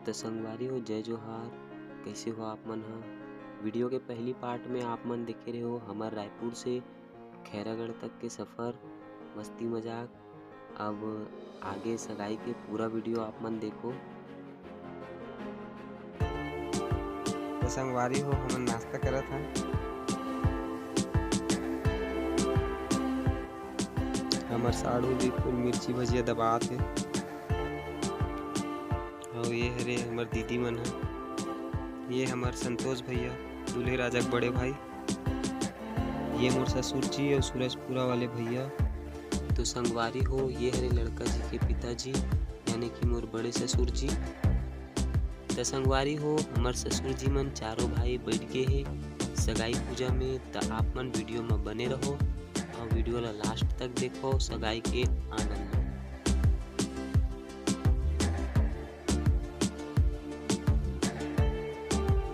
तो संगवारी हो जय जोहार, कैसे हो आप मन हा। वीडियो के पहली पार्ट में आप मन देखे रहे हो हमार रायपुर से खैरागढ़ तक के सफ़र, मस्ती मजाक। अब आगे सगाई के पूरा वीडियो आप मन देखो। तो संगवारी हो हमन नाश्ता करत हन। हमर साड़ू भी फुल मिर्ची भजिया दबात हे। और ये हरे हमर दीदी मन है। ये हमर संतोष भैया दूल्हे राजा के बड़े भाई। ये मोर ससुर जी और सूरजपुरा वाले भैया। तो संगवारी हो ये हरे लड़का जी के पिताजी यानी कि मोर बड़े ससुर जी। तो संगवारी हो हमार ससुर जी मन चारों भाई बैठ गए हे सगाई पूजा में। तो आप मन वीडियो में बने रहो और वीडियो ला लास्ट तक देखो सगाई के आनंद लो।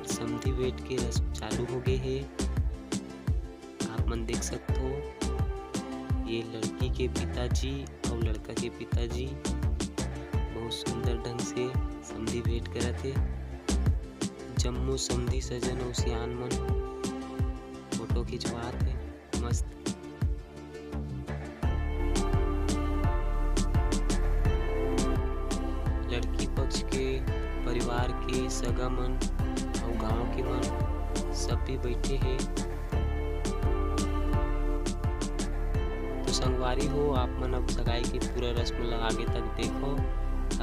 समधी वेट के रस्म चालू हो गए है। आप मन देख सकते हो ये लड़की के पिताजी और लड़का के पिताजी बहुत सुंदर ढंग से समधी भेंट करत हे। जम्मू समधी सजन और सियान मन फोटो खिंचवात हे मस्त। लड़की पक्ष के परिवार के सगा मन और गांव के मन सब भी बैठे हैं। तो संगवारी हो आप मन अब सगाई की पूरा रस्म ला आगे तक देखो।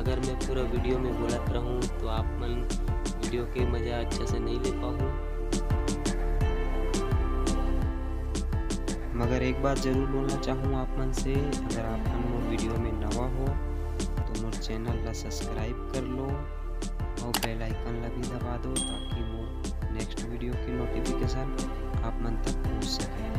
अगर मैं पूरा वीडियो में बोलत रहूं तो आप मन वीडियो के मज़ा अच्छा से नहीं ले पाऊँ। मगर एक बात जरूर बोलना चाहूँ आप मन से, अगर आप मन मोर वीडियो में नवा हो तो मोर चैनल ला सब्सक्राइब कर लो और बेल आइकन ला भी दबा दो ताकि मोर नेक्स्ट वीडियो की नोटिफिकेशन आप मन तक पहुँच सके।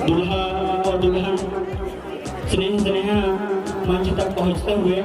दूल्हा और दुल्हन स्नेह मंच तक पहुंचते हुए